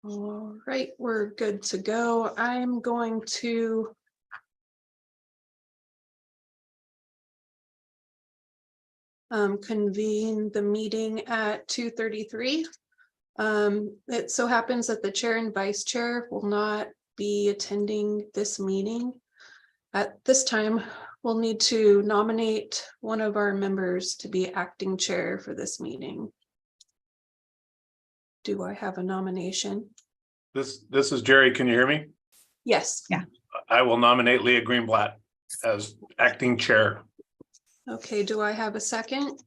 All right, we're good to go. I'm going to convene the meeting at 2:33. It so happens that the chair and vice chair will not be attending this meeting. At this time, we'll need to nominate one of our members to be acting chair for this meeting. Do I have a nomination? This is Jerry. Can you hear me? Yes. Yeah. I will nominate Leah Greenblatt as acting chair. Okay, do I have a second?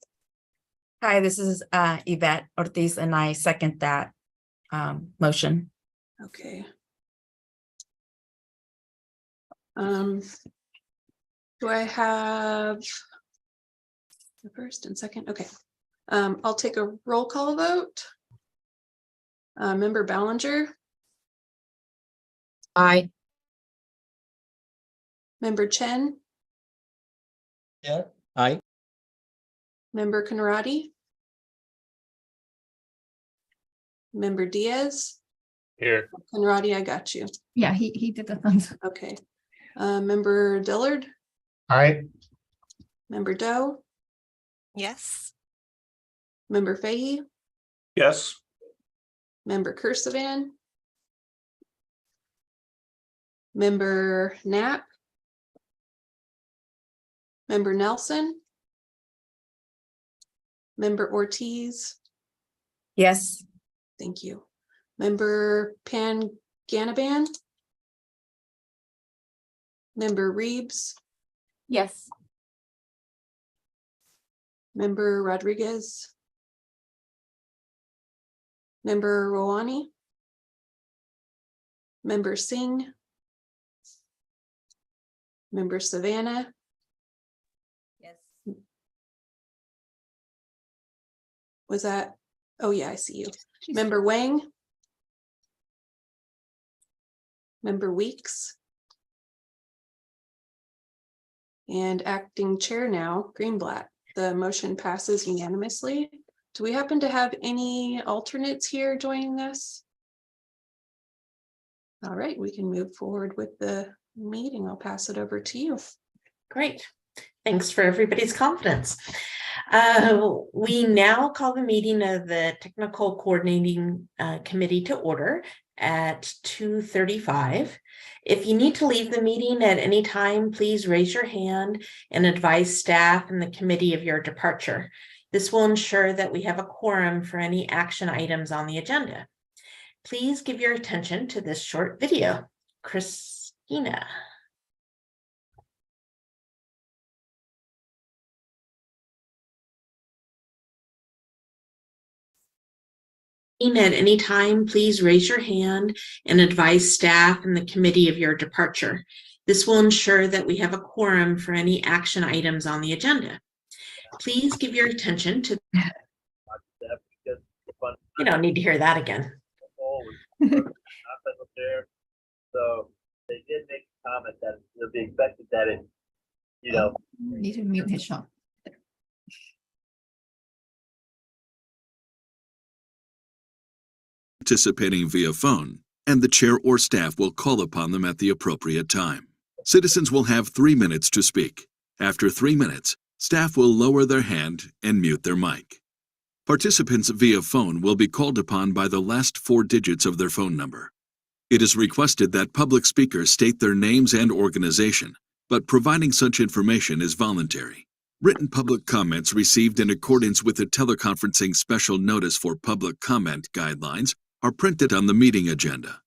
Hi, this is Yvette Ortiz, and I second that motion. Okay. Do I have the first and second? Okay. I'll take a roll call vote. Member Ballinger, Aye. Member Chen, Yeah. Aye. Member Conradi, Member Diaz. Here. Conradi, I got you. Yeah, he did the thumbs. Okay. Member Dillard, Aye. Member Doe, Yes. Member Fahey, Yes. Member Kursavan, Member Knapp, Member Nelson, Member Ortiz. Yes. Thank you. Member Pan-Ganaban, Member Reeves, Yes. Member Rodriguez, Member Rouhani, Member Singh, Member Savannah, Yes. was that? Oh yeah, I see you. Member Wang, Member Weeks, and acting chair now, Greenblatt. The motion passes unanimously. Do we happen to have any alternates here joining us? All right, we can move forward with the meeting. I'll pass it over to you. Great. Thanks for everybody's confidence. We now call the meeting of the Technical Coordinating Committee to order at 2:35. If you need to leave the meeting at any time, please raise your hand and advise staff and the committee of your departure. This will ensure that we have a quorum for any action items on the agenda. Please give your attention to this short video. Christina. At any time, please raise your hand and advise staff and the committee of your departure. This will ensure that we have a quorum for any action items on the agenda. Please give your attention to. You don't need to hear that again. So they did make a comment that it'll be expected that it, Need to mute his shot. Participating via phone, and the chair or staff will call upon them at the appropriate time. Citizens will have 3 minutes to speak. After 3 minutes, staff will lower their hand and mute their mic. Participants via phone will be called upon by the last 4 digits of their phone number. It is requested that public speakers state their names and organization, but providing such information is voluntary. Written public comments received in accordance with the teleconferencing special notice for public comment guidelines are printed on the meeting agenda.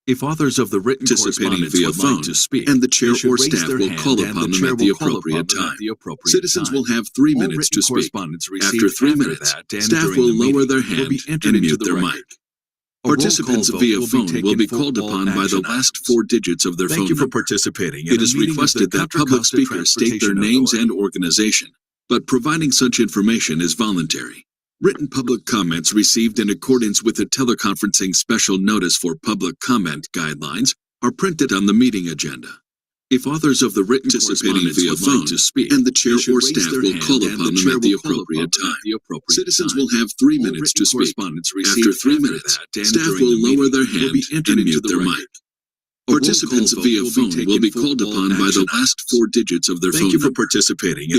If authors of the written correspondence would like to speak, and the chair or staff will call upon them at the appropriate time. Citizens will have 3 minutes to speak. After 3 minutes, staff will lower their hand and mute their mic. Participants via phone will be called upon by the last 4 digits of their phone number. Thank you for participating. It is requested that public speakers state their names and organization, but providing such information is voluntary. Written public comments received in accordance with the teleconferencing special notice for public comment guidelines are printed on the meeting agenda. If authors of the written participating via phone to speak, and the chair or staff will call upon them at the appropriate time. Citizens will have 3 minutes to speak. After 3 minutes, staff will lower their hand and mute their mic. Participants via phone will be called upon by the last 4 digits of their phone number. Thank you for participating.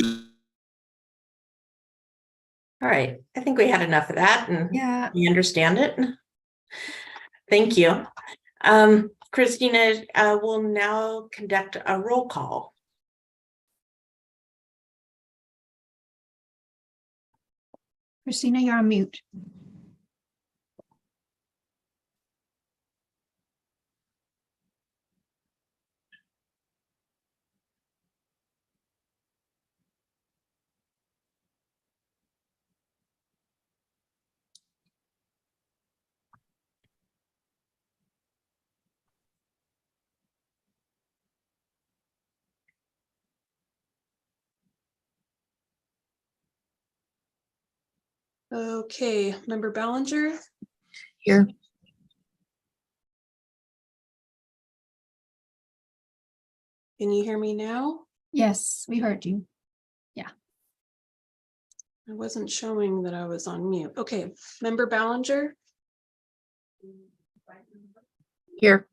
All right, I think we had enough of that and Yeah. we understand it. Thank you. Christina will now conduct a roll call. Christina, you're on mute. Okay, Member Ballinger, Here. can you hear me now? Yes, we heard you. I wasn't showing that I was on mute. Okay, Member Ballinger, Here.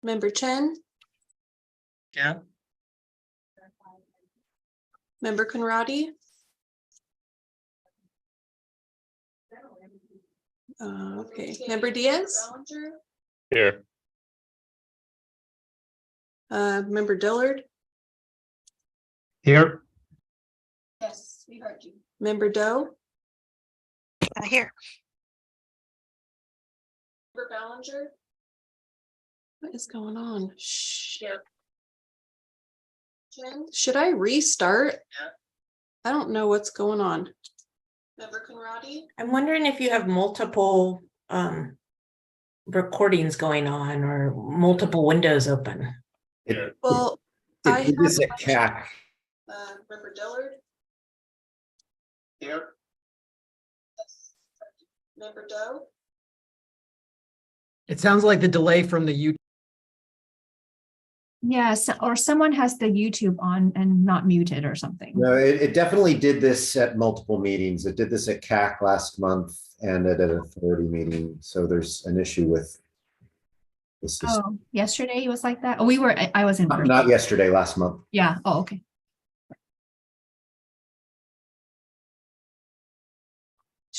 Member Chen, Yeah. Member Conradi. Okay, Member Diaz, Here. Member Dillard, Here. Yes, we heard you. Member Doe, Here. Member Ballinger. What is going on? Should I restart? I don't know what's going on. Member Conradi? I'm wondering if you have multiple recordings going on or multiple windows open. Well, I Did this have, at CAC. Member Dillard, Here. Member Doe, It sounds like the delay from the YouTube. Yes, or someone has the YouTube on and not muted or something. No, it definitely did this at multiple meetings. It did this at CAC last month and at an authority meeting. So there's an issue with the system. Oh, yesterday it was like that. Oh, I was in. Not yesterday, last month. Yeah. Oh, okay.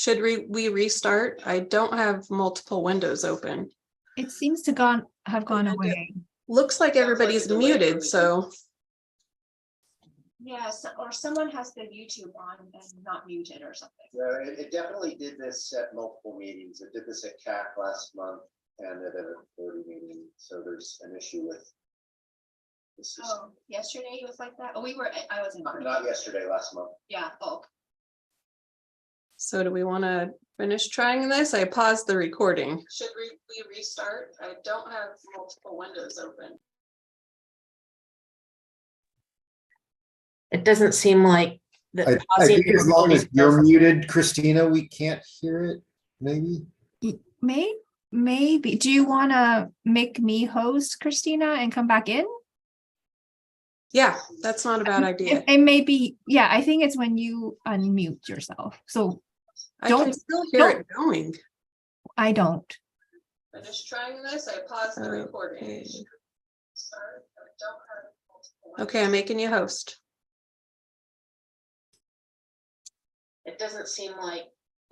should we restart? I don't have multiple windows open. It seems to have gone away. Looks like everybody's muted, so. Yes, or someone has the YouTube on and not muted or something. No, it definitely did this at multiple meetings. It did this at CAC last month and at an authority meeting. So there's an issue with the system. Oh, yesterday it was like that. Oh, I was in. Not yesterday, last month. Yeah. Oh, So do we want to finish trying this? I paused the recording. Should we restart? I don't have multiple windows open. It doesn't seem like I think as long as you're muted, Christina, we can't hear it, maybe? maybe. Do you want to make me host, Christina, and come back in? Yeah, that's not a bad idea. It may be, yeah, I think it's when you unmute yourself. So I can don't- still hear it going. I don't. Finish trying this. I paused the recording. Okay, I'm making you host. It doesn't seem like.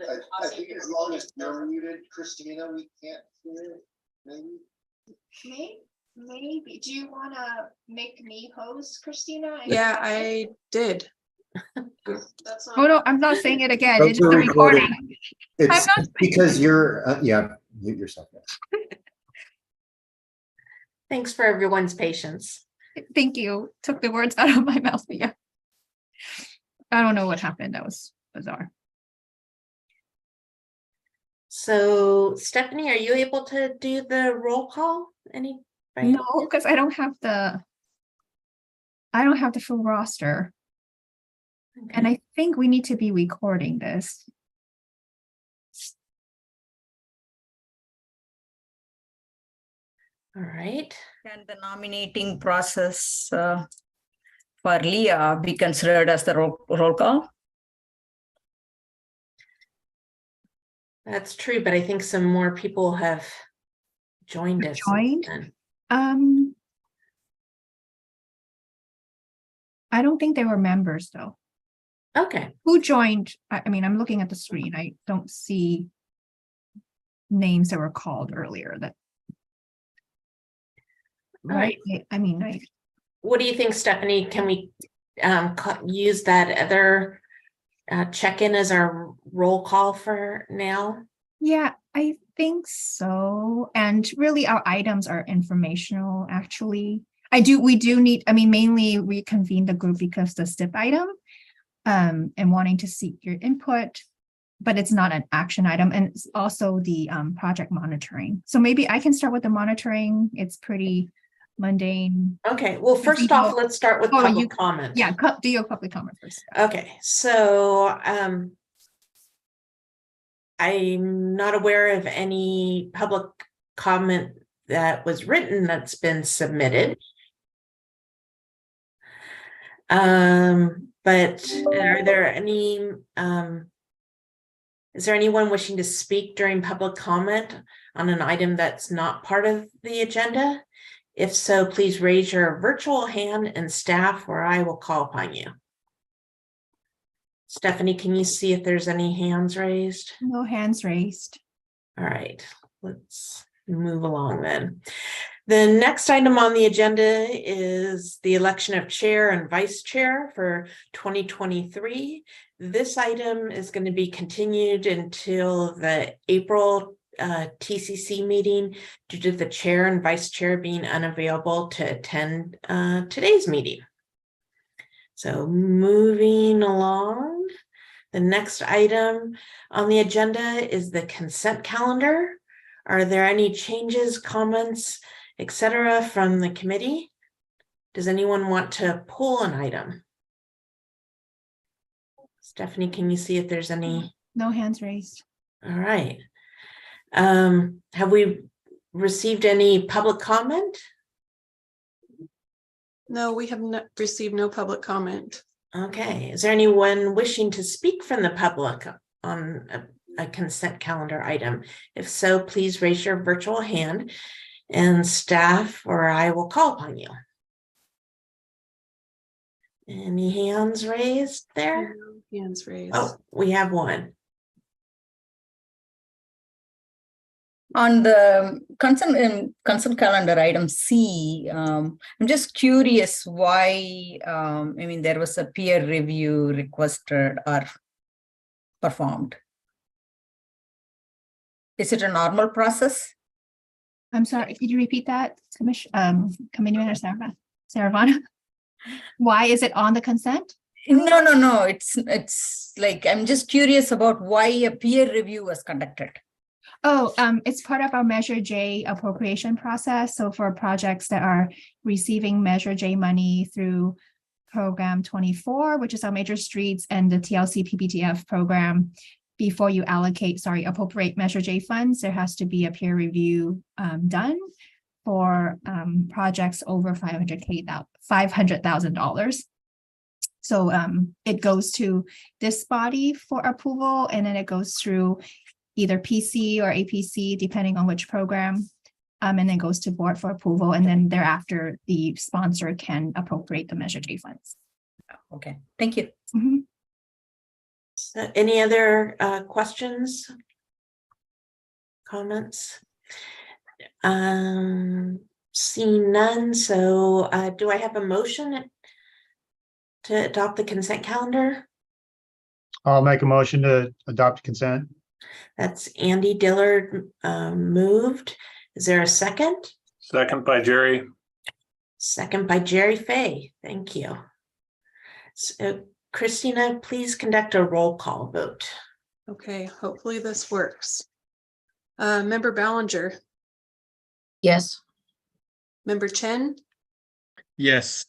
I think as long as you're muted, Christina, we can't hear it, maybe? Maybe. Do you want to make me host, Christina? Yeah, I did. That's not. Oh, no, I'm not saying it again. Go It's to the recording. recording. It's I'm not- because you're, yeah, mute yourself. Yeah. Thanks for everyone's patience. Thank you. Took the words out of my mouth. But yeah. I don't know what happened. That was bizarre. So Stephanie, are you able to do the roll call? Any? No, because I don't have the full roster. And I think we need to be recording this. All right. Can the nominating process for Leah be considered as the roll call? That's true, but I think some more people have joined us. since Joined? then. I don't think they were members though. Okay, Who joined? I mean, I'm looking at the screen. I don't see names that were called earlier that. right. I mean, What do you think, Stephanie? Can we use that other check-in as our roll call for now? yeah, I think so. And really our items are informational, actually. We do need, I mean, mainly we convened the group because the STIP item and wanting to seek your input, but it's not an action item. And it's also the project monitoring. So maybe I can start with the monitoring. It's pretty mundane. Okay, well, first you off, know- let's start with Oh, public you- comment. Yeah, do your public comment first. Okay, so I'm not aware of any public comment that was written that's been submitted. But are there any is there anyone wishing to speak during public comment on an item that's not part of the agenda? If so, please raise your virtual hand and staff or I will call upon you. Stephanie, can you see if there's any hands raised? No hands raised. All right, let's move along then. The next item on the agenda is the election of chair and vice chair for 2023. This item is going to be continued until the April TCC meeting due to the chair and vice chair being unavailable to attend today's meeting. So moving along, the next item on the agenda is the consent calendar. Are there any changes, comments, etc. from the committee? Does anyone want to pull an item? Stephanie, can you see if there's any? No hands raised. All right. Have we received any public comment? No, we have not received no public comment. Okay, is there anyone wishing to speak from the public on a consent calendar item? If so, please raise your virtual hand and staff or I will call upon you. Any hands raised there? No hands raised. Oh, we have one. On the consent calendar item C, I'm just curious why, I mean, there was a peer review requested or performed. Is it a normal process? I'm sorry, could you repeat that, Committeeman Saravana? Why is it on the consent? No. It's like, I'm just curious about why a peer review was conducted. Oh, it's part of our Measure J appropriation process. So for projects that are receiving Measure J money through Program 24, which is our major streets, and the TLC PPTF program, before you appropriate Measure J funds, there has to be a peer review done for projects over $500,000. So it goes to this body for approval, and then it goes through either PC or APC, depending on which program, and then goes to board for approval, and then thereafter the sponsor can appropriate the Measure J funds. Okay, thank you. Mhm. Any other questions? Comments? Seeing none, so do I have a motion to adopt the consent calendar? I'll make a motion to adopt consent. That's Andy Dillard moved. Is there a second? Second by Jerry. Second by Jerry Fay. Thank you. So, Christina, please conduct a roll call vote. Okay, hopefully this works. Member Ballinger, Yes. Member Chen, Yes.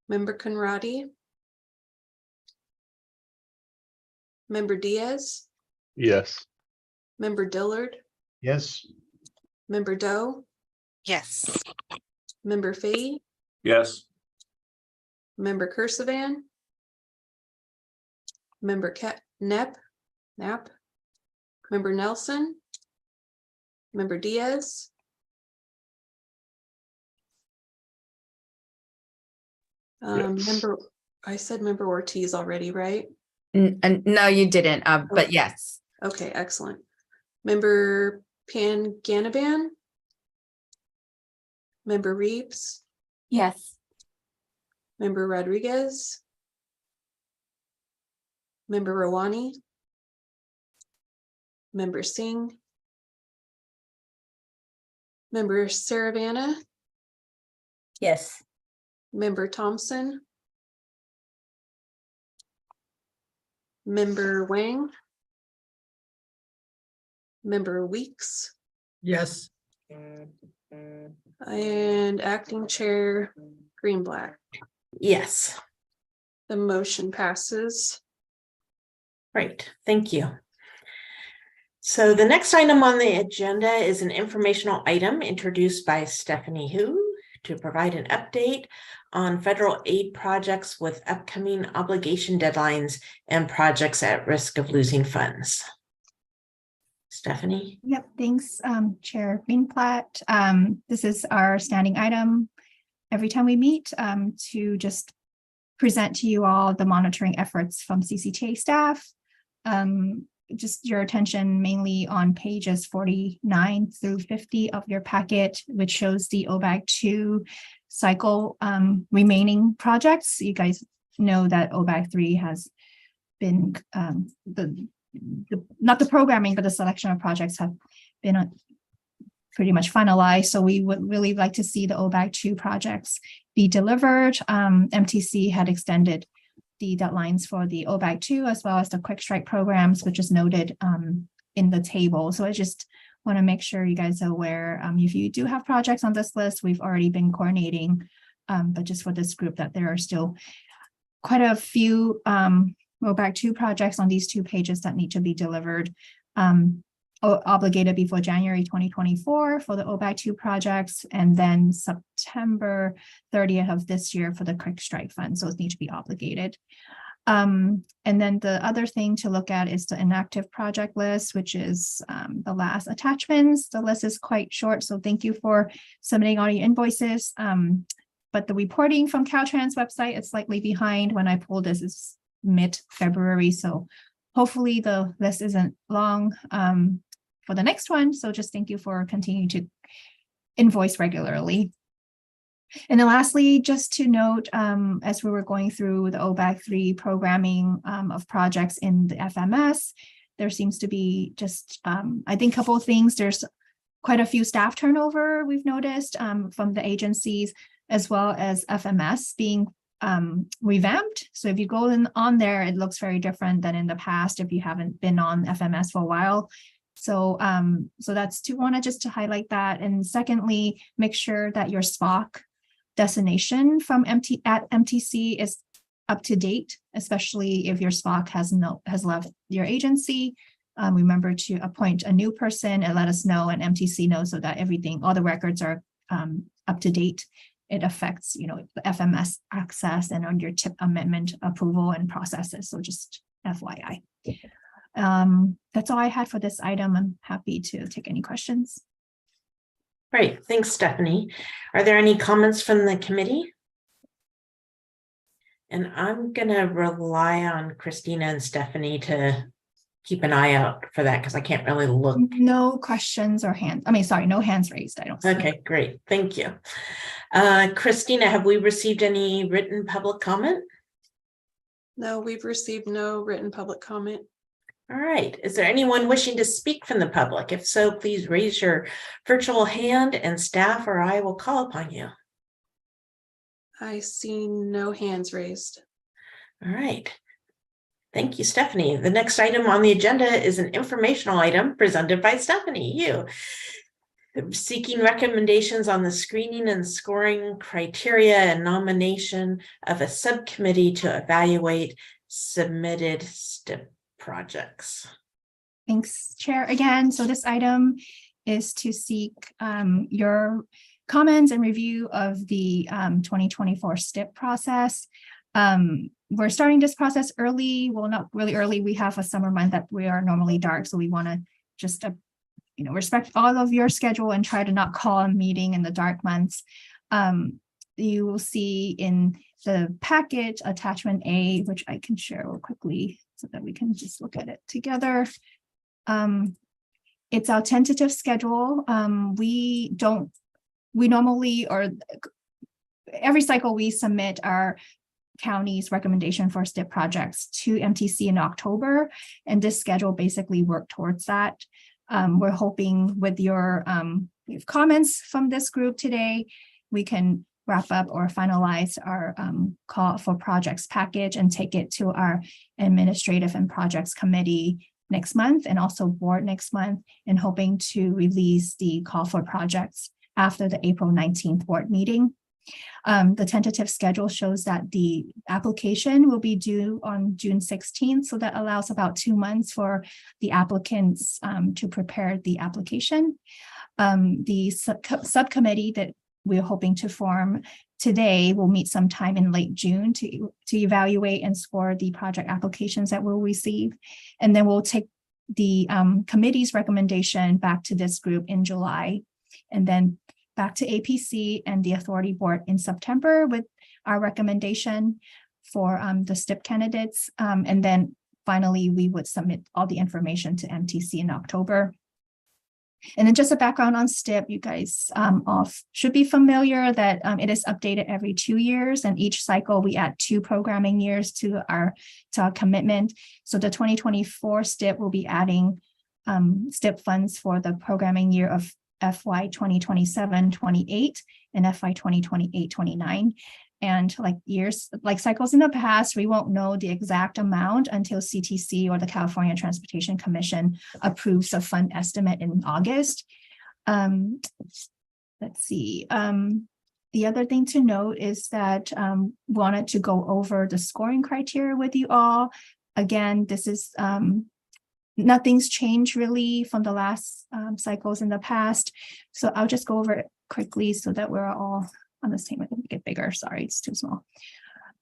Member Conradi, Member Diaz, Yes. Member Dillard, Yes. Member Doe, Yes. Member Fahey, Yes. Member Cursivan, Member Knapp, Member Nelson, Member Diaz, Member, I said Member Ortiz already, right? And no, you didn't, but yes. Okay, excellent. Member Panganiban, Member Reeves, Yes. Member Rodriguez, Member Rawani, Member Singh, Member Saravana, Yes. Member Thompson, Member Wang, Member Weeks, Yes. and Acting Chair Greenblatt. Yes. The motion passes. Great, thank you. So the next item on the agenda is an informational item introduced by Stephanie Hu to provide an update on federal aid projects with upcoming obligation deadlines and projects at risk of losing funds. Stephanie? Yep, thanks, Chair Greenblatt. This is our standing item every time we meet, to just present to you all the monitoring efforts from CCTA staff. Just your attention mainly on pages 49 through 50 of your packet, which shows the OBAG 2 cycle remaining projects. You guys know that OBAG 3 has been not the programming, but the selection of projects have been pretty much finalized. So we would really like to see the OBAG 2 projects be delivered. MTC had extended the deadlines for the OBAG 2 as well as the quick strike programs, which is noted in the table. So I just want to make sure you guys are aware, if you do have projects on this list, we've already been coordinating, but just for this group, that there are still quite a few OBAG 2 projects on these 2 pages that need to be delivered, obligated before January 2024 for the OBAG 2 projects, and then September 30th of this year for the quick strike fund. So it needs to be obligated. And then the other thing to look at is the inactive project list, which is the last attachments. The list is quite short, so thank you for submitting all your invoices. But the reporting from Caltrans website is slightly behind. When I pulled this, is mid-February, so hopefully the list isn't long for the next one. So just thank you for continuing to invoice regularly. And then lastly, just to note, as we were going through the OBAG 3 programming of projects in the FMS, there seems to be just, I think, a couple of things. There's quite a few staff turnover we've noticed from the agencies, as well as FMS being revamped. So if you go on there, it looks very different than in the past if you haven't been on FMS for a while. So so that's just to highlight that. And secondly, make sure that your SPOC designation from MTC is up to date, especially if your SPOC has left your agency. Remember to appoint a new person and let us know, and MTC knows, so that all the records are up to date. It affects, the FMS access and on your TIP amendment approval and processes. So just FYI. That's all I had for this item. I'm happy to take any questions. Great, thanks, Stephanie. Are there any comments from the committee? And I'm gonna rely on Christina and Stephanie to keep an eye out for that, because I can't really look. No questions or no hands raised. I don't see. Okay, great, thank you. Christina, have we received any written public comment? No, we've received no written public comment. All right, is there anyone wishing to speak from the public? If so, please raise your virtual hand and staff or I will call upon you. I see no hands raised. All right. Thank you, Stephanie. The next item on the agenda is an informational item presented by Stephanie, you. Seeking recommendations on the screening and scoring criteria and nomination of a subcommittee to evaluate submitted STIP projects. Thanks, Chair, again. So this item is to seek your comments and review of the 2024 STIP process. We're starting this process early. Well, not really early. We have a summer month that we are normally dark, so we want to just respect all of your schedule and try to not call a meeting in the dark months. You will see in the package attachment A, which I can share real quickly so that we can just look at it together. It's our tentative schedule. We normally, or every cycle we submit our county's recommendation for STIP projects to MTC in October, and this schedule basically worked towards that. We're hoping with your comments from this group today, we can wrap up or finalize our call for projects package and take it to our administrative and projects committee next month, and also board next month, and hoping to release the call for projects after the April 19th board meeting. The tentative schedule shows that the application will be due on June 16th. So that allows about 2 months for the applicants to prepare the application. The subcommittee that we're hoping to form today will meet sometime in late June to evaluate and score the project applications that we'll receive. And then we'll take the committee's recommendation back to this group in July, and then back to APC and the authority board in September with our recommendation for the STIP candidates. And then finally, we would submit all the information to MTC in October. And then just a background on STIP, you guys all should be familiar that it is updated every 2 years, and each cycle we add 2 programming years to our commitment. So the 2024 STIP will be adding STIP funds for the programming year of FY 2027-28 and FY 2028-29. And like cycles in the past, we won't know the exact amount until CTC or the California Transportation Commission approves a fund estimate in August. Let's see. The other thing to note is that wanted to go over the scoring criteria with you all. Again, this is nothing's changed really from the last cycles in the past. So I'll just go over it quickly so that we're all on the same. Let me get bigger. Sorry, it's too small.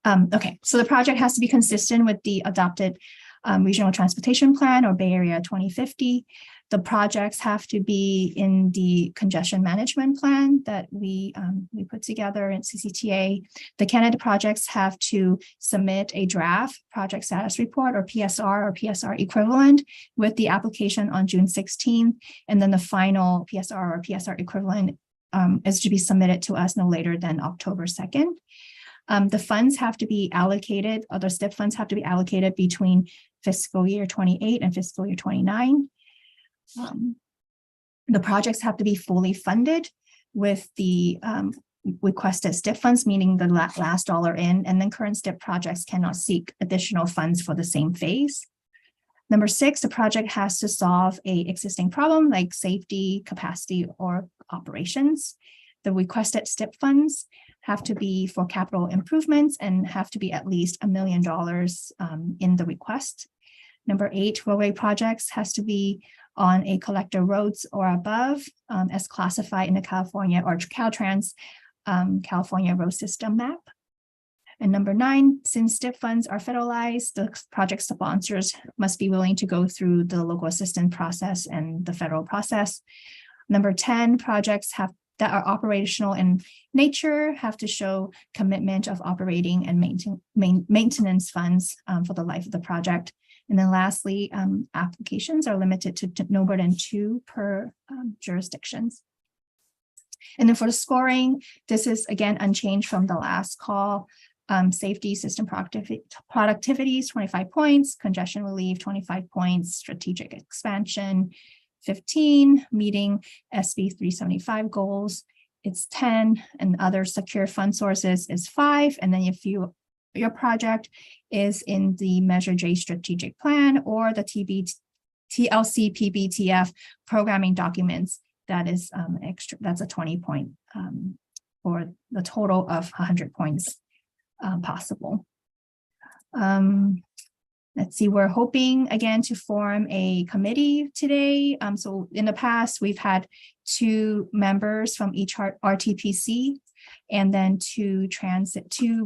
Okay, so the project has to be consistent with the adopted regional transportation plan or Bay Area 2050. The projects have to be in the congestion management plan that we put together in CCTA. The candidate projects have to submit a draft project status report or PSR equivalent with the application on June 16th. And then the final PSR or PSR equivalent is to be submitted to us no later than October 2nd. The funds have to be allocated, or the STIP funds have to be allocated between fiscal year 28 and fiscal year 29. The projects have to be fully funded with the requested STIP funds, meaning the last dollar in, and then current STIP projects cannot seek additional funds for the same phase. Number 6, the project has to solve an existing problem like safety, capacity, or operations. The requested STIP funds have to be for capital improvements and have to be at least $1 million in the request. Number 8, roadway projects has to be on a collector roads or above as classified in the California or Caltrans California road system map. And number 9, since STIP funds are federalized, the project sponsors must be willing to go through the local assistance process and the federal process. Number 10, projects that are operational in nature have to show commitment of operating and maintenance funds for the life of the project. And then lastly, applications are limited to no more than 2 per jurisdictions. And then for the scoring, this is again unchanged from the last call. Safety, system productivity is 25 points, congestion relief 25 points, strategic expansion 15, meeting SB 375 goals, it's 10, and other secure fund sources is 5. And then if your project is in the Measure J strategic plan or the TLC PBTF programming documents, that is extra. That's a 20 point for the total of 100 points possible. Let's see, we're hoping again to form a committee today. So in the past, we've had 2 members from each RTPC, and then 2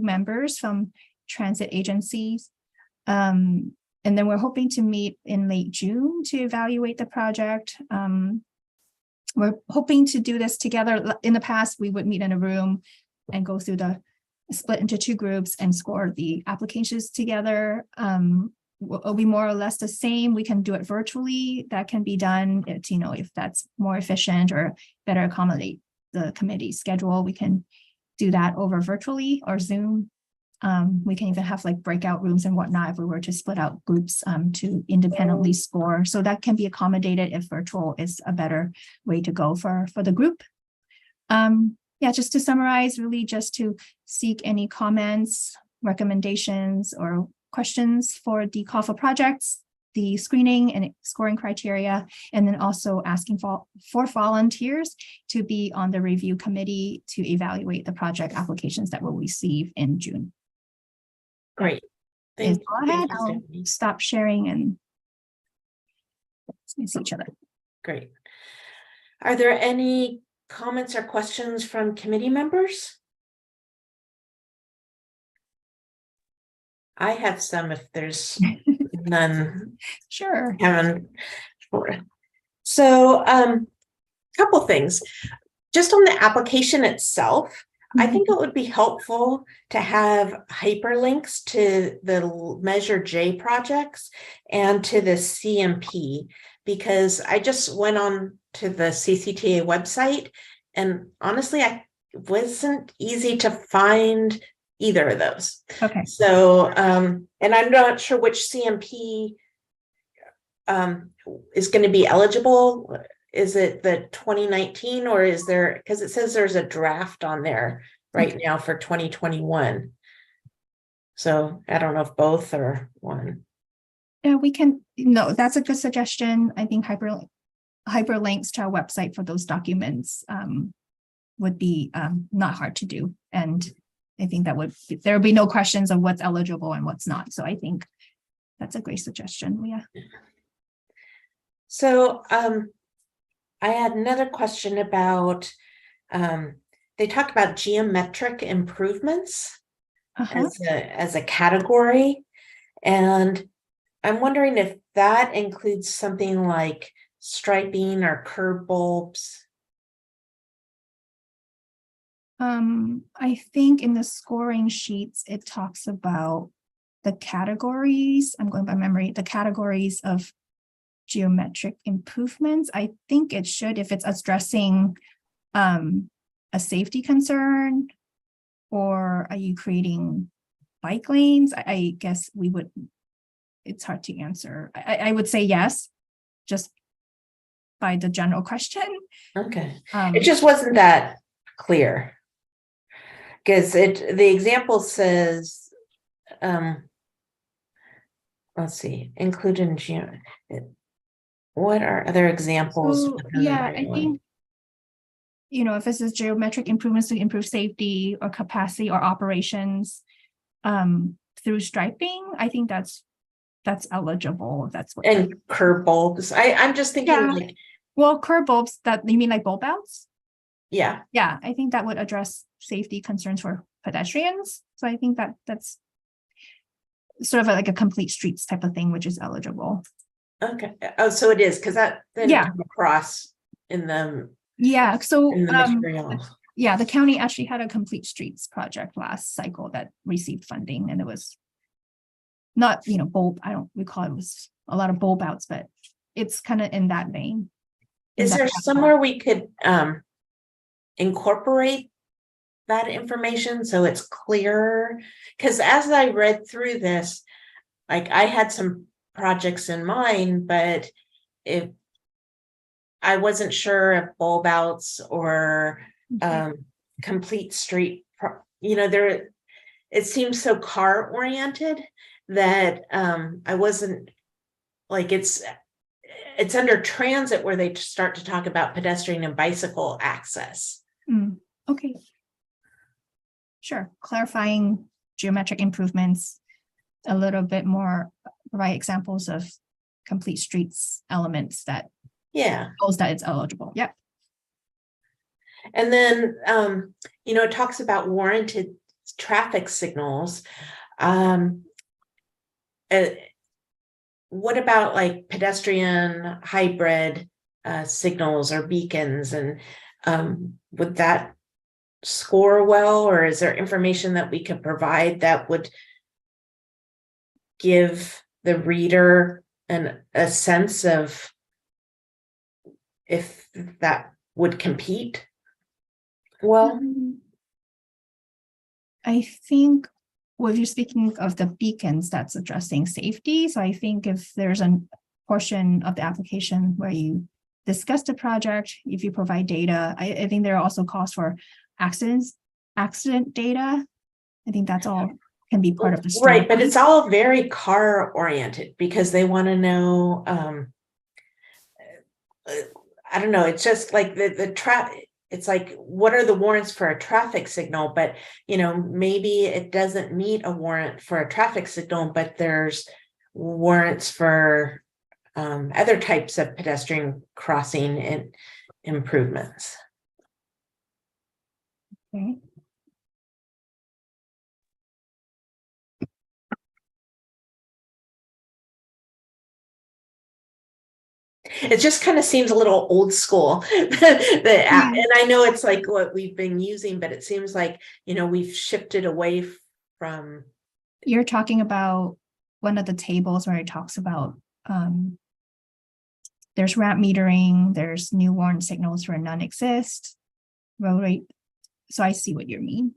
members from transit agencies. And then we're hoping to meet in late June to evaluate the project. We're hoping to do this together. In the past, we would meet in a room and go through split into 2 groups and score the applications together. Will be more or less the same. We can do it virtually. That can be done if that's more efficient or better accommodate the committee schedule. We can do that over virtually or Zoom. We can even have like breakout rooms and whatnot if we were to split out groups to independently score. So that can be accommodated if virtual is a better way to go for the group. Yeah, just to summarize, really just to seek any comments, recommendations, or questions for the call for projects, the screening and scoring criteria, and then also asking for volunteers to be on the review committee to evaluate the project applications that we'll receive in June. Great. Go Thank ahead, you, I'll Stephanie. stop sharing and see each other. Great. Are there any comments or questions from committee members? I have some if there's none. Sure. Kevin. Sure. So, couple things. Just on the application itself, I think it would be helpful to have hyperlinks to the Measure J projects and to the CMP, because I just went on to the CCTA website and honestly, it wasn't easy to find either of those. Okay. So, and I'm not sure which CMP is going to be eligible. Is it the 2019 or is there, because it says there's a draft on there right now for 2021. So I don't know if both or one. Yeah, we can, no, that's a good suggestion. I think hyperlinks to our website for those documents would be not hard to do. And I think there would be no questions of what's eligible and what's not. So I think that's a great suggestion, Leah. So I had another question about, they talk about geometric improvements as a category. And I'm wondering if that includes something like striping or curb bulbs. I think in the scoring sheets, it talks about the categories. I'm going by memory, the categories of geometric improvements. I think it should, if it's addressing a safety concern, or are you creating bike lanes? I guess we would, it's hard to answer. I would say yes, just by the general question. Okay. It just wasn't that clear. Because the example says, let's see, include in what are other examples? So, yeah, I think, if this is geometric improvements to improve safety or capacity or operations through striping, I think that's eligible. That's what. And curb bulbs. I'm just thinking like. Well, curb bulbs, that you mean like bulb outs? Yeah. Yeah, I think that would address safety concerns for pedestrians. So I think that's sort of like a complete streets type of thing, which is eligible. Okay. Oh, so it is, because that didn't come across in the material. Yeah, the county actually had a complete streets project last cycle that received funding, and it was not, bulb, I don't recall it was a lot of bulb outs, but it's kind of in that vein. Is there somewhere we could incorporate that information so it's clearer? Because as I read through this, like I had some projects in mind, but if I wasn't sure if bulb outs or complete street, there, it seems so car oriented that I wasn't like, it's under transit where they start to talk about pedestrian and bicycle access. Okay. Sure. Clarifying geometric improvements a little bit more, provide examples of complete streets elements that shows that it's eligible. Yep. And then, it talks about warranted traffic signals. What about like pedestrian hybrid signals or beacons, and would that score well, or is there information that we could provide that would give the reader a sense of if that would compete well? I think when you're speaking of the beacons, that's addressing safety. So I think if there's a portion of the application where you discuss the project, if you provide data, I think there are also calls for accident data. I think that's all can be part of the story. Right, but it's all very car oriented because they want to know, I don't know, it's just like the traffic. It's like, what are the warrants for a traffic signal? But, maybe it doesn't meet a warrant for a traffic signal, but there's warrants for other types of pedestrian crossing and improvements. Okay. It just kind of seems a little old school. And I know it's like what we've been using, but it seems like, we've shifted away from. You're talking about one of the tables where it talks about there's ramp metering, there's new warrant signals where none exist. Road rate. So I see what you mean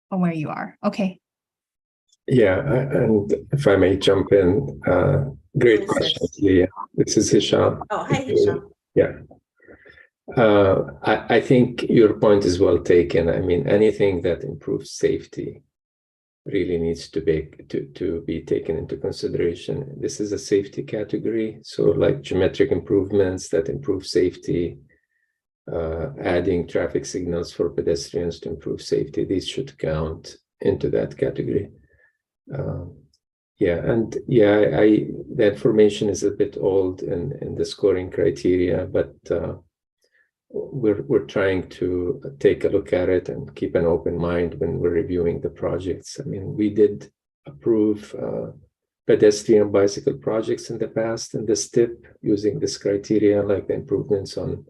or where you are. Okay. Yeah, and if I may jump in, great question, Leah. This is Hisham. Oh, hi, Hisham. Yeah. I think your point is well taken. I mean, anything that improves safety really needs to be taken into consideration. This is a safety category, so like geometric improvements that improve safety, adding traffic signals for pedestrians to improve safety, these should count into that category. The information is a bit old in the scoring criteria, but we're trying to take a look at it and keep an open mind when we're reviewing the projects. I mean, we did approve pedestrian bicycle projects in the past in the STIP using this criteria, like the improvements on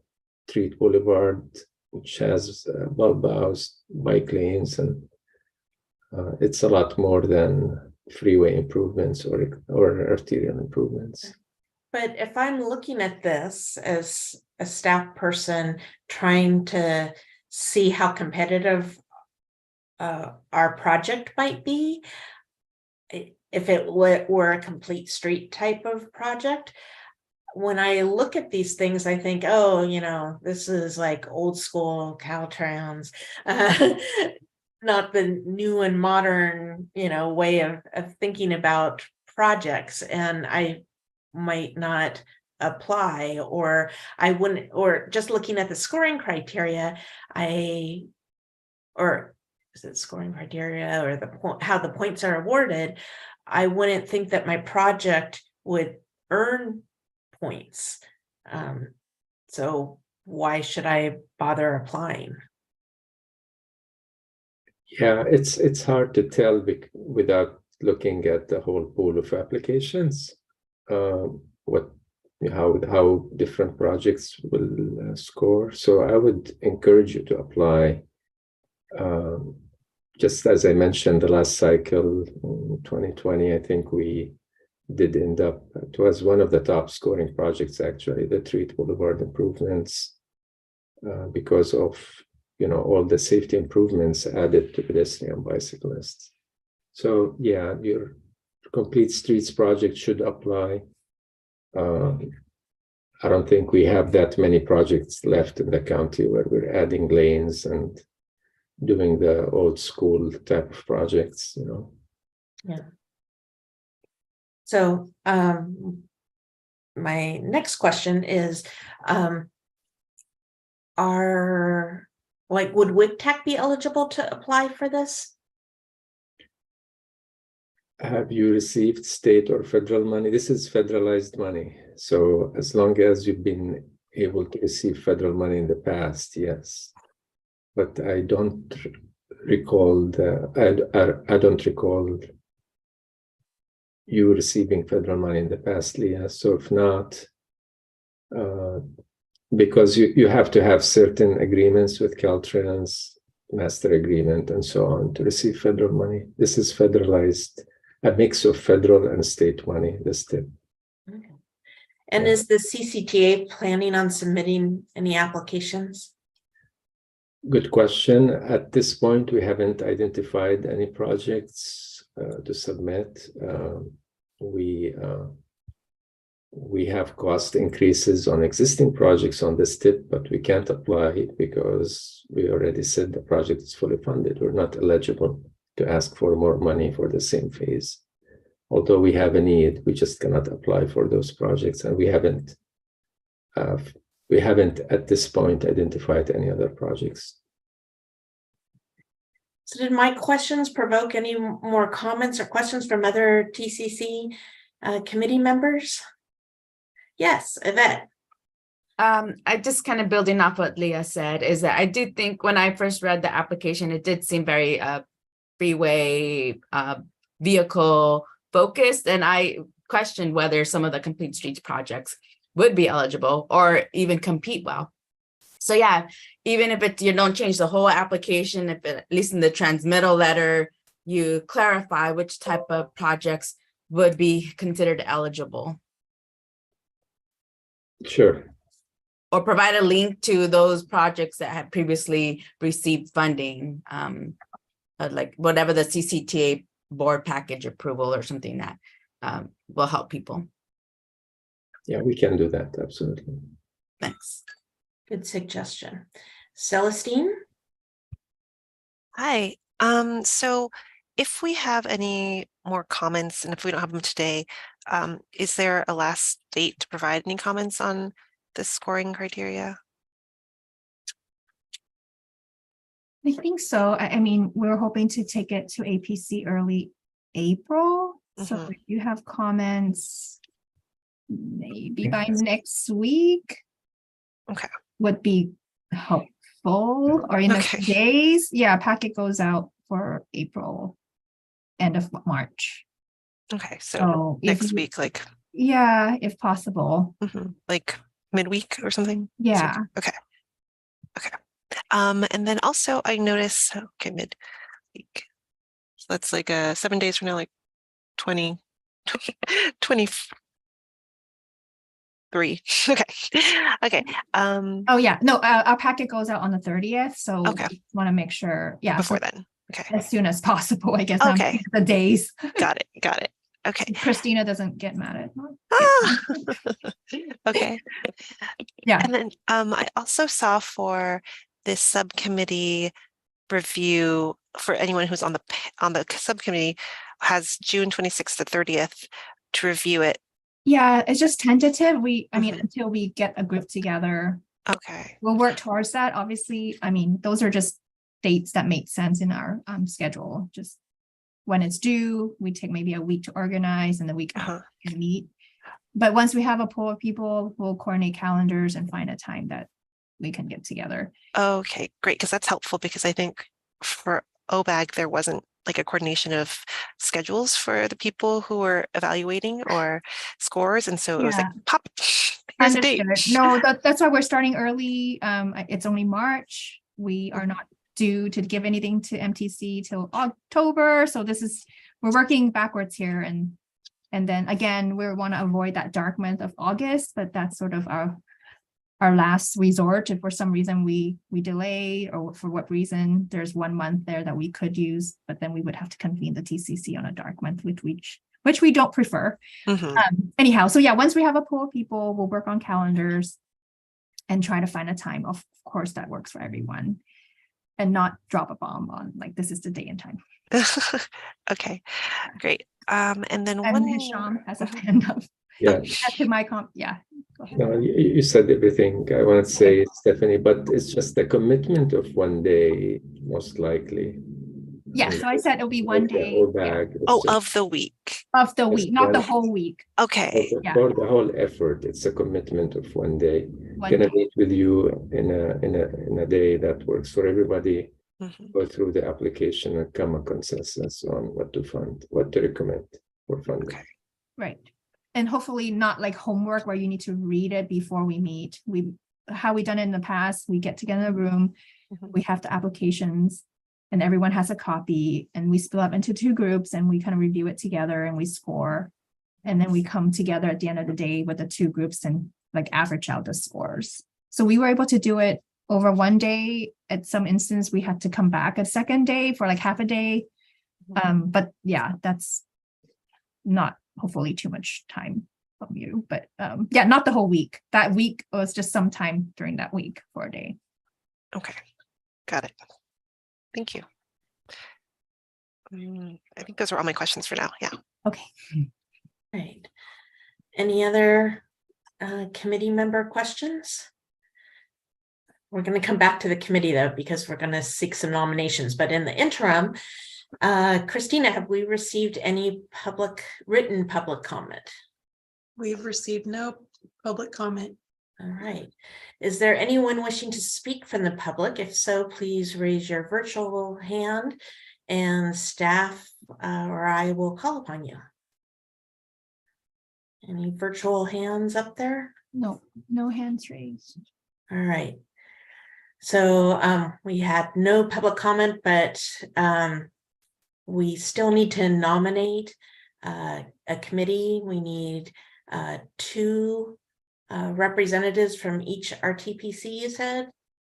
Treat Boulevard, which has bulb house, bike lanes, and it's a lot more than freeway improvements or arterial improvements. But if I'm looking at this as a staff person trying to see how competitive our project might be, if it were a complete street type of project, when I look at these things, I think, this is like old school Caltrans, not the new and modern, way of thinking about projects. And I might not apply, or I wouldn't, or just looking at the scoring criteria, or is it scoring criteria or how the points are awarded, I wouldn't think that my project would earn points. So why should I bother applying? Yeah, it's hard to tell without looking at the whole pool of applications, how different projects will score. So I would encourage you to apply. Just as I mentioned, the last cycle in 2020, I think we did end up, it was one of the top scoring projects, actually, the Treat Boulevard improvements, because of all the safety improvements added to pedestrian bicyclists. So yeah, your complete streets project should apply. I don't think we have that many projects left in the county where we're adding lanes and doing the old school type of projects, Yeah. So my next question is, would WICTAC be eligible to apply for this? Have you received state or federal money? This is federalized money. So as long as you've been able to receive federal money in the past, yes. but I don't recall I don't recall you receiving federal money in the past, Leah. So if not, because you have to have certain agreements with Caltrans, master agreement and so on to receive federal money. This is federalized, a mix of federal and state money, this tip. Okay. And is the CCTA planning on submitting any applications? Good question. At this point, we haven't identified any projects to submit. We have cost increases on existing projects on this tip, but we can't apply because we already said the project is fully funded. We're not eligible to ask for more money for the same phase. Although we have a need, we just cannot apply for those projects, and we haven't at this point identified any other projects. So did my questions provoke any more comments or questions from other TCC committee members? Yes, Yvette. I just kind of building off what Leah said is that I do think when I first read the application, it did seem very freeway vehicle focused, and I questioned whether some of the Complete Streets projects would be eligible or even compete well. So yeah, even if you don't change the whole application, if at least in the transmittal letter, you clarify which type of projects would be considered eligible. Sure. Or provide a link to those projects that had previously received funding, like whatever the CCTA board package approval or something that will help people. Yeah, we can do that, absolutely. Thanks. Good suggestion. Celestine? Hi. So if we have any more comments, and if we don't have them today, is there a last date to provide any comments on the scoring criteria? I think so. I mean, we're hoping to take it to APC early April. So if you have comments, maybe by next week. Okay. Would be helpful, or in a few days. Yeah, packet goes out for April, end of March. Okay, so next week, like. Yeah, if possible. Like midweek or something? Yeah. Okay. Okay. And then also I noticed, okay, midweek. So that's like 7 days from now, like 23. Okay. Okay. Oh yeah, no, our packet goes out on the 30th, so we want to make sure, yeah, before then. Okay. As soon as possible, I guess. Okay. The days. Got it. Got it. Okay. Christina doesn't get mad at me. Okay. Yeah. And then I also saw for this subcommittee review, for anyone who's on the subcommittee, has June 26th to 30th to review it. Yeah, it's just tentative. I mean, until we get a group together. Okay. We'll work towards that. Obviously, I mean, those are just dates that make sense in our schedule. Just when it's due, we take maybe a week to organize and the week after we can meet. But once we have a pool of people, we'll coordinate calendars and find a time that we can get together. Okay, great, because that's helpful, because I think for OBAG, there wasn't like a coordination of schedules for the people who were evaluating or scores. And so it was like, pop, here's a date. No, that's why we're starting early. It's only March. We are not due to give anything to MTC till October. So we're working backwards here. And then again, we want to avoid that dark month of August, but that's sort of our last resort. If for some reason we delay, or for what reason, there's 1 month there that we could use, but then we would have to convene the TCC on a dark month, which we don't prefer. Anyhow, so yeah, once we have a pool of people, we'll work on calendars and try to find a time, of course, that works for everyone, and not drop a bomb on like, this is the day and time. Okay, great. And then Hisham has a hand up. Yeah. To my yeah. No, you said everything I want to say, Stephanie, but it's just a commitment of 1 day, most likely. Yeah, so I said it'll be 1 day. Oh, of the week. Of the That's week, not the one. whole week. Okay. Yeah. For the whole effort, it's a commitment of 1 day. One Gonna day. meet with you in a day that works for everybody. Mhm. Go through the application and come a consensus on what to fund, what to recommend for funding. Okay. Right. And hopefully not like homework where you need to read it before we meet. How we done it in the past, we get together in a room, Mhm. we have the applications and everyone has a copy and we split up into 2 groups and we kind of review it together and we score. And then we come together at the end of the day with the 2 groups and like average out the scores. So we were able to do it over 1 day. At some instance, we had to come back a second day for like half a day. But yeah, that's not hopefully too much time from you, but yeah, not the whole week. That week was just some time during that week for a day. Okay. Got it. Thank you. I think those are all my questions for now. Yeah. Okay. Right. Any other committee member questions? We're going to come back to the committee though, because we're going to seek some nominations. But in the interim, Christina, have we received any written public comment? We've received no public comment. All right. Is there anyone wishing to speak from the public? If so, please raise your virtual hand and staff or I will call upon you. Any virtual hands up there? No hands raised. All right. So we had no public comment, but we still need to nominate a committee. We need 2 representatives from each RTPC, you said?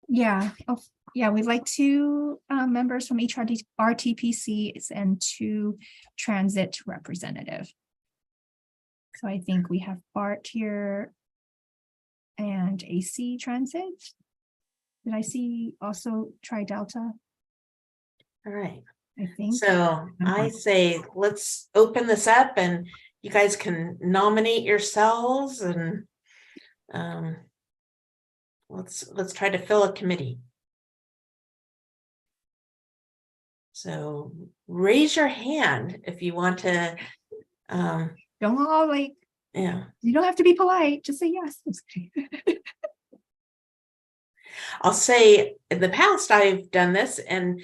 Yeah. Oh, yeah. We'd like 2 members from each RTPCs and 2 transit representative. So I think we have Bart here and AC Transit. Did I see also Tri-Delta? All right. I think. So I say, let's open this up and you guys can nominate yourselves and let's try to fill a committee. So raise your hand if you want to. Don't all like, Yeah. you don't have to be polite, just say yes. I'll say in the past I've done this and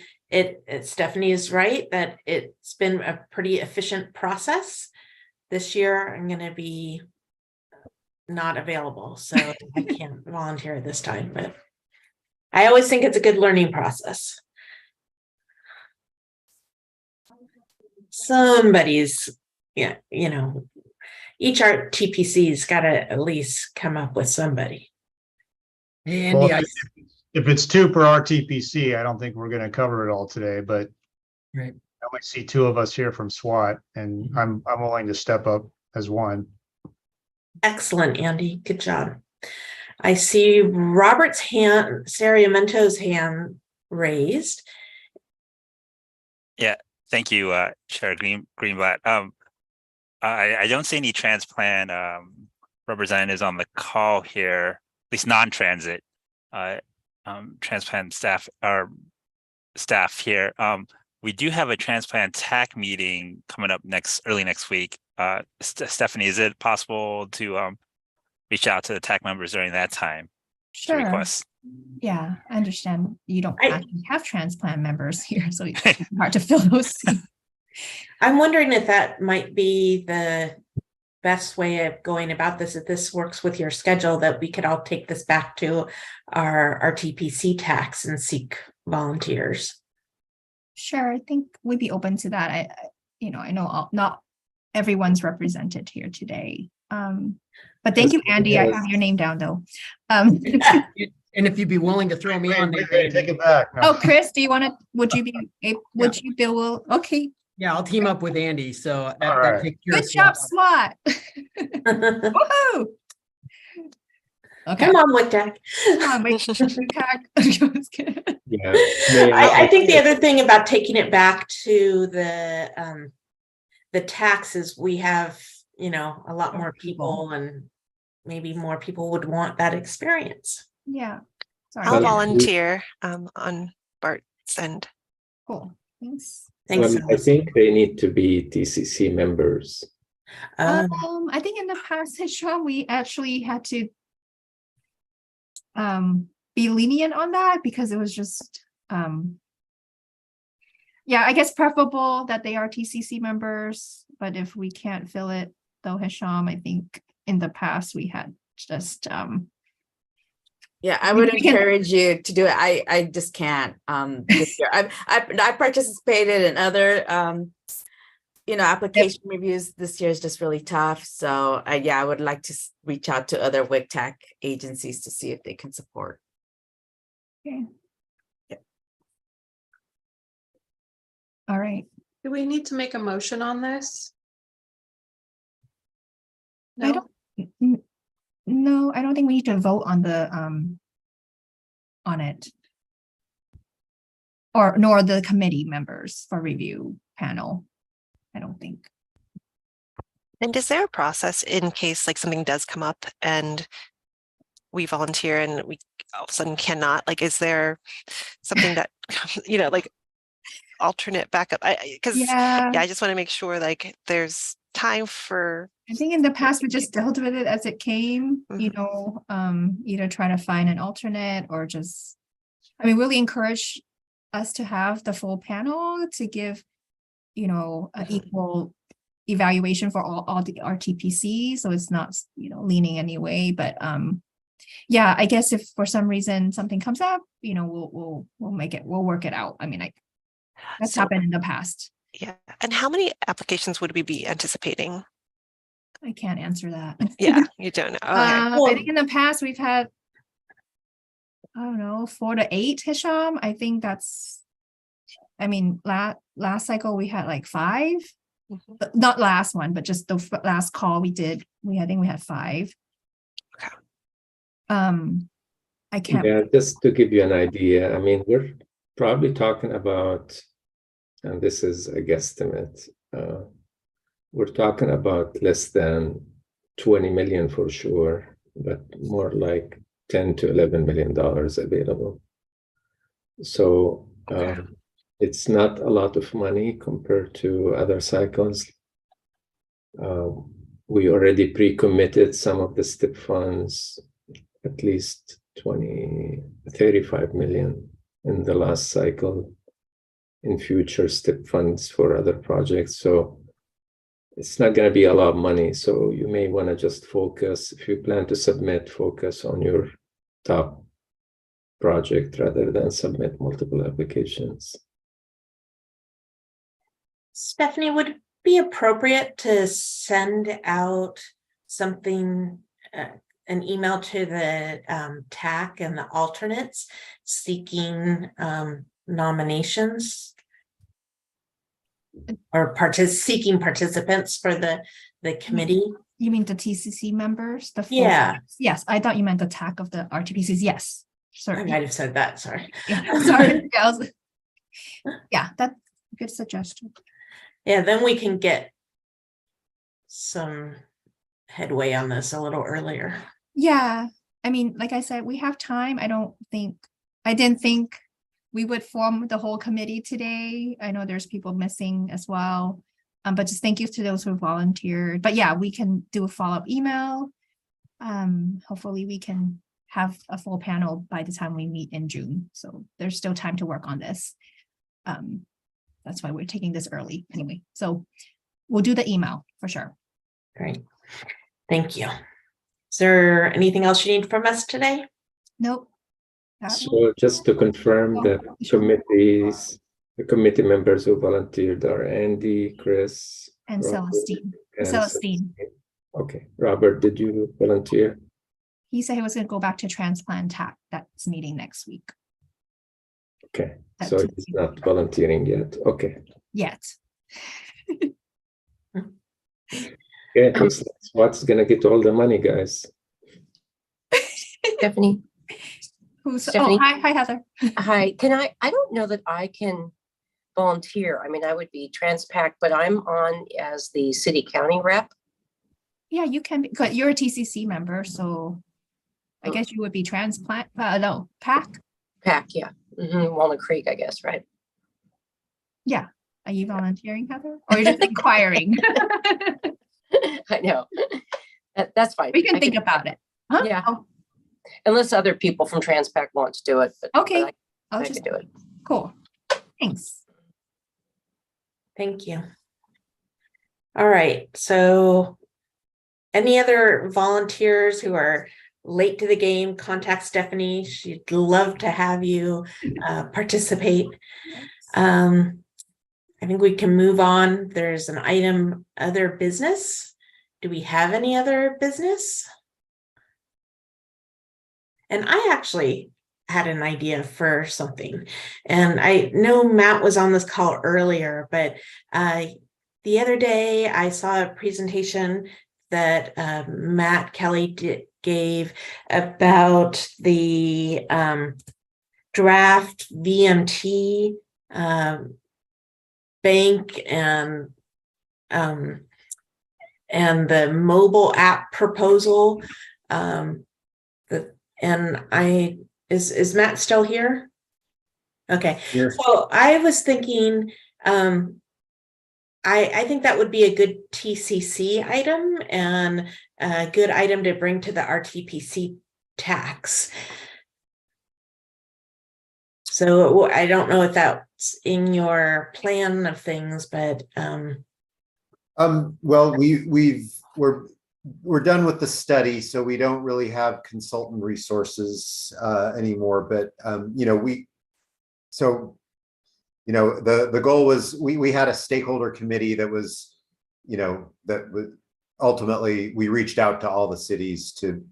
Stephanie is right that it's been a pretty efficient process. This year I'm going to be not available, so I can't volunteer this time, but I always think it's a good learning process. Somebody's, yeah, you know, each RTPC's got to at least come up with somebody. Well, if it's 2 per RTPC, I don't think we're going to cover it all today, but Right. I only see 2 of us here from SWAT and I'm willing to step up as one. Excellent, Andy. Good job. I see Robert's hand, Sariamento's hand raised. Yeah, thank you, Chair Greenblatt. I don't see any transplant representatives on the call here, at least non-transit transplant staff or staff here. We do have a transplant TAC meeting coming up early next week. Stephanie, is it possible to reach out to the TAC members during that time? Sure. To request? Yeah, I understand you don't actually have transplant members here, so it's hard to fill those seats. I'm wondering if that might be the best way of going about this, if this works with your schedule, that we could all take this back to our RTPC tax and seek volunteers. Sure, I think we'd be open to that. I know not everyone's represented here today. But thank you, Andy. I have your name down though. And if you'd be willing to throw me on there. Take it back. No. Oh, Chris, do you want to, would you be will, okay. Yeah, I'll team up with Andy. So that right. takes care of Good job, SWAT. SWAT. Woohoo. Okay. Come on, WCAG. Come on, WCAG. Yeah. I think the other thing about taking it back to the taxes, we have, a lot more people and maybe more people would want that experience. Yeah. Sorry. I'll volunteer on Bart's end. Cool. Thanks. Thanks. I think they need to be TCC members. I think in the past, Hisham, we actually had to be lenient on that because it was just yeah, I guess preferable that they are TCC members, but if we can't fill it though, Hisham, I think in the past we had just Yeah, I would we can- encourage you to do it. I just can't this year. I participated in other application reviews. This year is just really tough. So yeah, I would like to reach out to other WICTAC agencies to see if they can support. Okay. All right. Do we need to make a motion on this? I No? don't. No, I don't think we need to vote on the on it. Or nor the committee members for review panel. I don't think. And is there a process in case like something does come up and we volunteer and we all of a sudden cannot, like, is there something that, like alternate backup? Because Yeah. I just want to make sure like there's time for. I think in the past we just dealt with it as it came, either try to find an alternate or just, really encourage us to have the full panel to give, an equal evaluation for all the RTPC. So it's not, leaning any way, but yeah, I guess if for some reason something comes up, we'll work it out. That's happened in the past. Yeah. And how many applications would we be anticipating? I can't answer that. Yeah, you don't know. Okay. I think in the past we've had, I don't know, 4 to 8, Hisham. I think that's, last cycle we had like 5, but not last one, but just the last call we did. I think we had 5. Okay. I can't. Yeah, just to give you an idea, we're probably talking about, and this is a guesstimate, we're talking about less than 20 million for sure, but more like 10 to 11 million dollars available. So it's not a lot of money compared to other cycles. We already pre-committed some of the STIP funds, at least 35 million in the last cycle in future STIP funds for other projects. So it's not going to be a lot of money. So you may want to just focus, if you plan to submit, focus on your top project rather than submit multiple applications. Stephanie, would it be appropriate to send out something, an email to the TAC and the alternates seeking nominations or seeking participants for the committee? You mean the TCC members? The full Yeah. Yes, I thought you meant the TAC of the RTPCs. Yes, I sorry. might have said that, sorry. Yeah, sorry. Yeah, that's a good suggestion. Yeah, then we can get some headway on this a little earlier. Yeah, like I said, we have time. I didn't think we would form the whole committee today. I know there's people missing as well. But just thank you to those who volunteered. But yeah, we can do a follow-up email. Hopefully we can have a full panel by the time we meet in June. So there's still time to work on this. That's why we're taking this early anyway. So we'll do the email for sure. Great. Thank you. Is there anything else you need from us today? Nope. So just to confirm, the committee members who volunteered are Andy, Chris, And Robert, Celestine. and Celestine. Okay, Robert, did you volunteer? He said he was going to go back to transplant TAC. That's meeting next week. Okay, so he's not volunteering yet. Okay. Yet. Okay, that's what's gonna get all the money, guys. Stephanie. Oh, hi, Heather. Hi, I don't know that I can volunteer. I would be TransPac, but I'm on as the city county rep. Yeah, you can be, but you're a TCC member, so I guess you would be transplant, PAC. PAC, yeah. Walnut Creek, I guess, right? Yeah, Are you volunteering, Heather? Or you're just inquiring? I know. That's fine. We can I think about it. Huh? Yeah. Oh, Unless other people from Transpac want to do it. But okay. I I'll can just do it. Cool. Thanks. Thank you. All right, so any other volunteers who are late to the game, contact Stephanie. She'd love to have you participate. I think we can move on. There's an item, other business. Do we have any other business? And I actually had an idea for something. And I know Matt was on this call earlier, but the other day I saw a presentation that Matt Kelly gave about the draft VMT bank and the mobile app proposal. Is Matt still here? Okay. Here. So I was thinking, I think that would be a good TCC item and a good item to bring to the RTPC tax. So I don't know if that's in your plan of things, but well, we're done with the study, so we don't really have consultant resources anymore. But the goal was we had a stakeholder committee that was, ultimately we reached out to all the cities to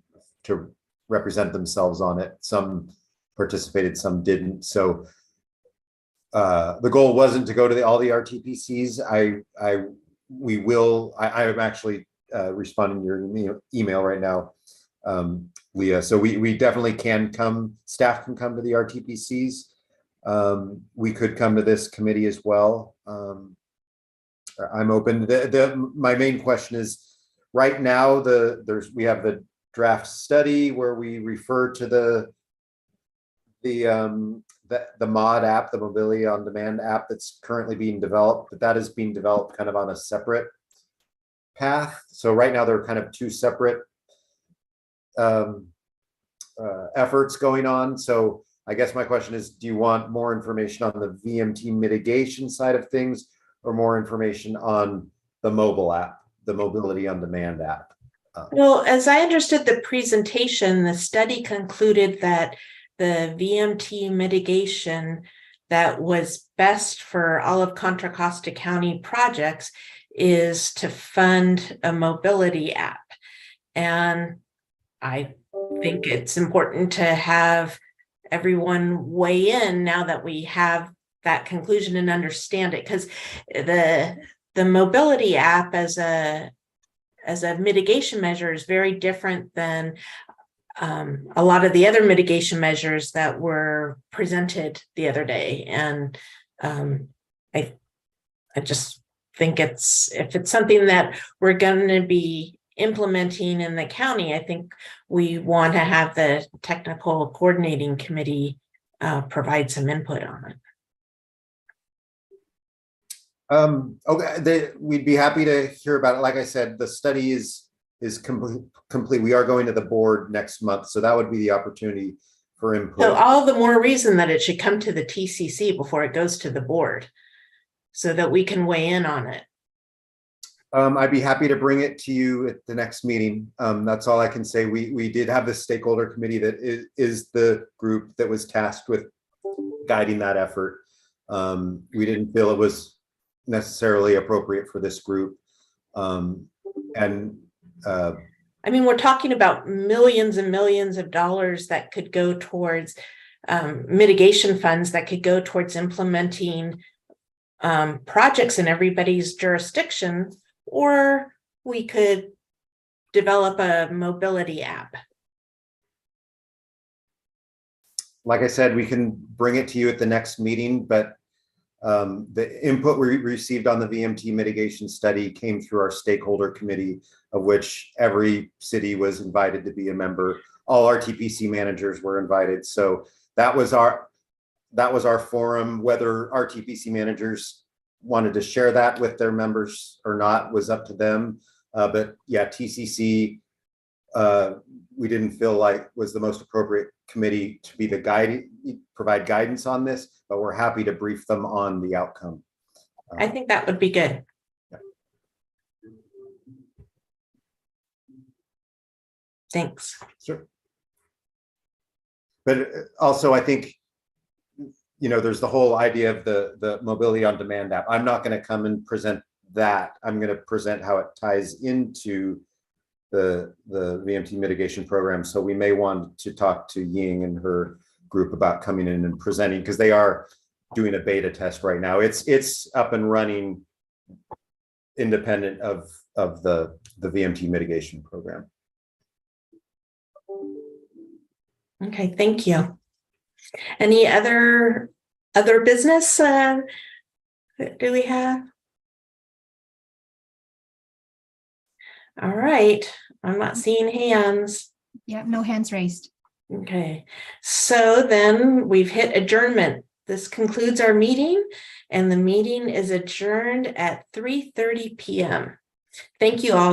represent themselves on it. Some participated, some didn't. So the goal wasn't to go to all the RTPCs. I'm actually responding to your email right now, Leah. So we definitely can come. Staff can come to the RTPCs. We could come to this committee as well. I'm open. My main question is, right now we have the draft study where we refer to the MOD app, the Mobility on Demand app that's currently being developed, but that is being developed kind of on a separate path. So right now there are kind of two separate efforts going on. So I guess my question is, do you want more information on the VMT mitigation side of things, or more information on the mobile app, the Mobility on Demand app? Well, as I understood the presentation, the study concluded that the VMT mitigation that was best for all of Contra Costa County projects is to fund a mobility app. And I think it's important to have everyone weigh in now that we have that conclusion and understand it, because the mobility app as a mitigation measure is very different than a lot of the other mitigation measures that were presented the other day. And I just think if it's something that we're going to be implementing in the county, I think we want to have the technical coordinating committee provide some input on it. Okay, we'd be happy to hear about it. Like I said, the study is complete. We are going to the board next month, so that would be the opportunity for input. So all the more reason that it should come to the TCC before it goes to the board, so that we can weigh in on it. I'd be happy to bring it to you at the next meeting. That's all I can say. We did have the stakeholder committee that is the group that was tasked with guiding that effort. We didn't feel it was necessarily appropriate for this group. I mean, we're talking about millions and millions of dollars that could go towards mitigation funds that could go towards implementing projects in everybody's jurisdiction, or we could develop a mobility app. Like I said, we can bring it to you at the next meeting, but the input we received on the VMT mitigation study came through our stakeholder committee, of which every city was invited to be a member. All RTPC managers were invited. So that was our forum. Whether RTPC managers wanted to share that with their members or not was up to them. But yeah, TCC, we didn't feel like was the most appropriate committee to be the guide, provide guidance on this, but we're happy to brief them on the outcome. I think that would be good. Thanks. Sure. But also, I think, there's the whole idea of the mobility on demand app. I'm not going to come and present that. I'm going to present how it ties into the VMT mitigation program. So we may want to talk to Ying and her group about coming in and presenting, because they are doing a beta test right now. It's up and running independent of the VMT mitigation program. Okay, thank you. Any other business do we have? All right, I'm not seeing hands. Yeah, no hands raised. Okay, so then we've hit adjournment. This concludes our meeting, and the meeting is adjourned at 3:30 p.m. Thank you all